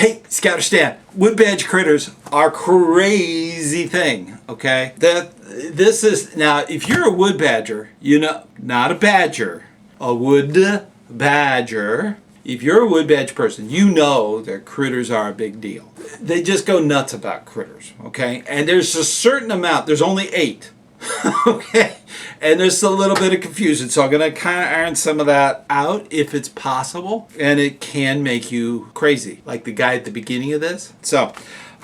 Hey, ScouterStan, wood badge critters are crazy thing, okay? This is, now, if you're a wood badger, you know, not a badger, a wood badger. If you're a wood badge person, you know that critters are a big deal. They just go nuts about critters, okay? And there's a certain amount, there's only 8. Okay, and there's a little bit of confusion, so I'm going to kind of iron some of that out if it's possible, and it can make you crazy, like the guy at the beginning of this.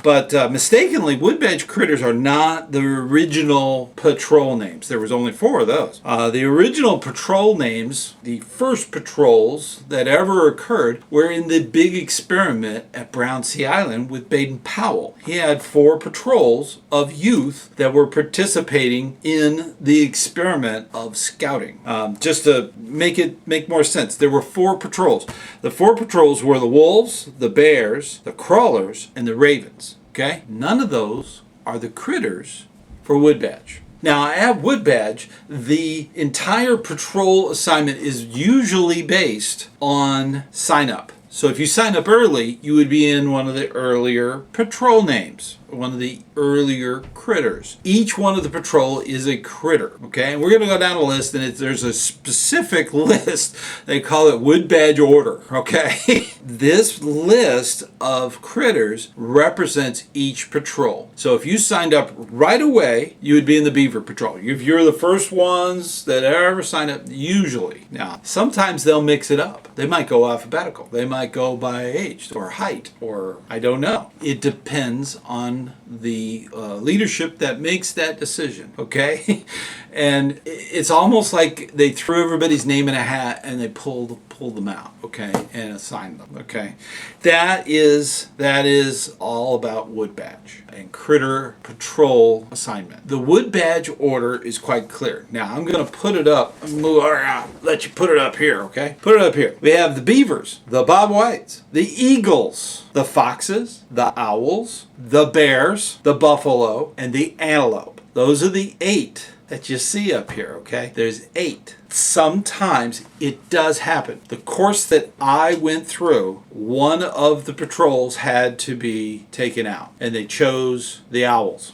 But mistakenly, wood badge critters are not the original patrol names. There was only 4 of those. The original patrol names, the first patrols that ever occurred, were in the big experiment at Brown Sea Island with Baden-Powell. He had 4 patrols of youth that were participating in the experiment of scouting. Just to make more sense, there were 4 patrols. The 4 patrols were the wolves, the bears, the crawlers, and the ravens. Okay? None of those are the critters for wood badge. Now, at wood badge, the entire patrol assignment is usually based on sign up. So if you sign up early, you would be in one of the earlier patrol names, one of the earlier critters. Each one of the patrol is a critter, okay? And we're going to go down a list, and there's a specific list. They call it wood badge order, okay? This list of critters represents each patrol. So if you signed up right away, you would be in the beaver patrol. If you're the first ones that ever sign up, usually. Now, sometimes they'll mix it up. They might go alphabetical. They might go by age or height, or I don't know. It depends on the leadership that makes that decision, okay? And it's almost like they threw everybody's name in a hat and they pulled them out, okay, and assign them, okay? That is all about wood badge and critter patrol assignment. The wood badge order is quite clear. Now, I'm going to put it up. Let you put it up here, okay? Put it up here. We have the beavers, the bobwhites, the eagles, the foxes, the owls, the bears, the buffalo, and the antelope. Those are the 8 that you see up here, okay? There's 8. Sometimes it does happen. The course that I went through, one of the patrols had to be taken out, and they chose the owls.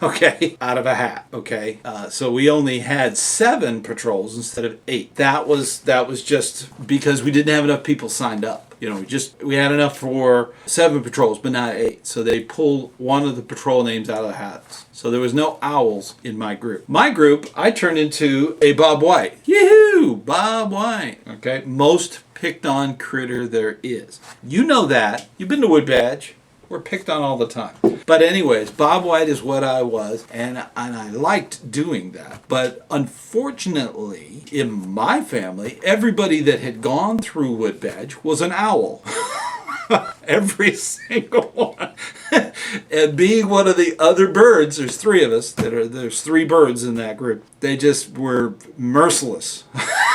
Okay, out of a hat. Okay, so we only had 7 patrols instead of 8. That was just because we didn't have enough people signed up. You know, we had enough for 7 patrols, but not 8. So they pulled one of the patrol names out of the hats. So there was no owls in my group. My group, I turned into a Bob White. Yee-hoo! Bob White. Okay, most picked on critter there is. You know that. You've been to wood badge. We're picked on all the time. But anyways, Bob White is what I was, and I liked doing that. But unfortunately, in my family, everybody that had gone through wood badge was an owl. Every single one. And being one of the other birds, there's 3 of us, there's 3 birds in that group. They just were merciless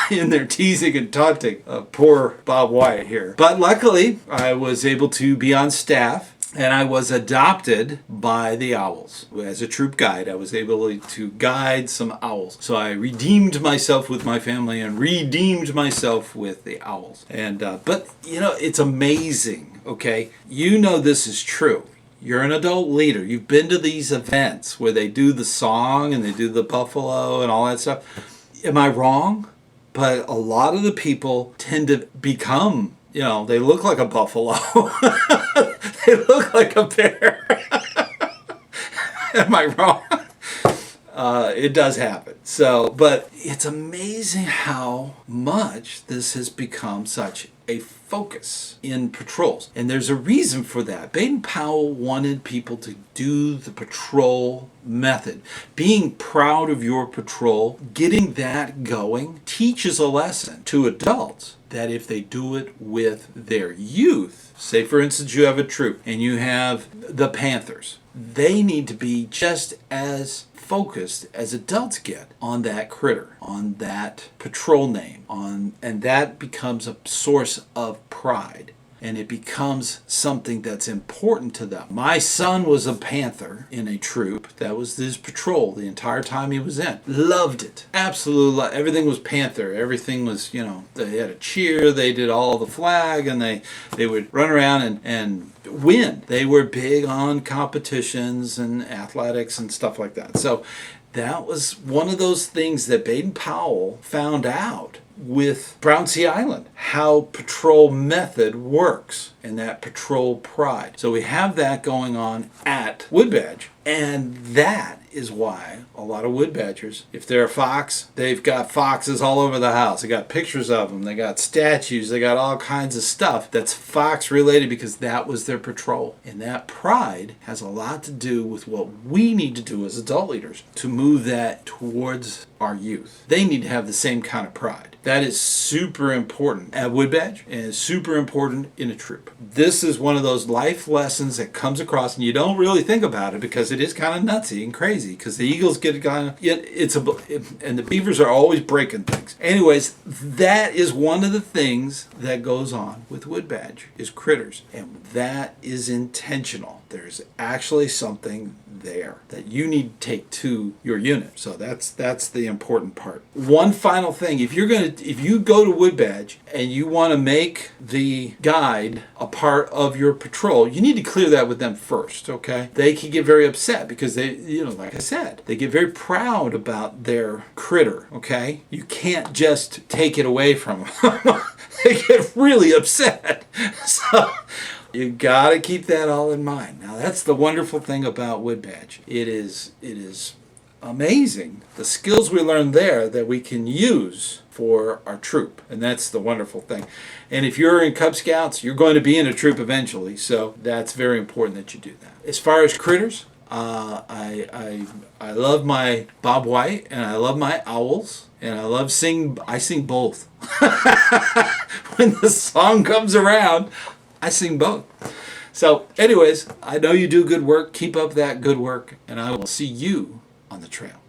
in their teasing and taunting of poor Bob White here. But luckily, I was able to be on staff, and I was adopted by the owls. As a troop guide, I was able to guide some owls. So I redeemed myself with my family and redeemed myself with the owls. And but, you know, it's amazing, okay? You know this is true. You're an adult leader. You've been to these events where they do the song and they do the buffalo and all that stuff. Am I wrong? But a lot of the people tend to become, you know, they look like a buffalo. They look like a bear. Am I wrong? It does happen. So, but it's amazing how much this has become such a focus in patrols. And there's a reason for that. Baden-Powell wanted people to do the patrol method. Being proud of your patrol, getting that going, teaches a lesson to adults that if they do it with their youth, say for instance you have a troop and you have the Panthers, they need to be just as focused as adults get on that critter, on that patrol name, and that becomes a source of pride. and it becomes something that's important to them. My son was a panther in a troop. That was his patrol the entire time he was in. Loved it. Absolutely. Everything was panther. Everything was, they had a cheer. They did all the flag, and they would run around and win. They were big on competitions and athletics and stuff like that. So that was one of those things that Baden-Powell found out with Brownsea Island, how patrol method works and that patrol pride. So we have that going on at Woodbadge, and that is why a lot of wood badgers, if they're a fox, they've got foxes all over the house. They got pictures of them, they got statues, they got all kinds of stuff that's fox related, because that was their patrol. And that pride has a lot to do with what we need to do as adult leaders to move that towards our youth. They need to have the same kind of pride. That is super important at Woodbadge, and it's super important in a troop. This is one of those life lessons that comes across, and you don't really think about it because it is kind of nutsy and crazy, because the eagles get kind of, and the beavers are always breaking things. Anyways, that is one of the things that goes on with Woodbadge, is critters, and that is intentional. There's actually something there that you need to take to your unit. So that's the important part. One final thing, if you go to Woodbadge and you want to make the guide a part of your patrol, you need to clear that with them first, okay? They can get very upset because they, like I said, they get very proud about their critter, okay? You can't just take it away from them. They get really upset. So you got to keep that all in mind. Now, that's the wonderful thing about Woodbadge. It is amazing the skills we learn there that we can use for our troop, and that's the wonderful thing. And if you're in Cub Scouts, you're going to be in a troop eventually, so that's very important that you do that. As far as critters, I love my Bob White, and I love my owls, and I sing both. When the song comes around, I sing both. So anyways, I know you do good work. Keep up that good work, and I will see you on the trail.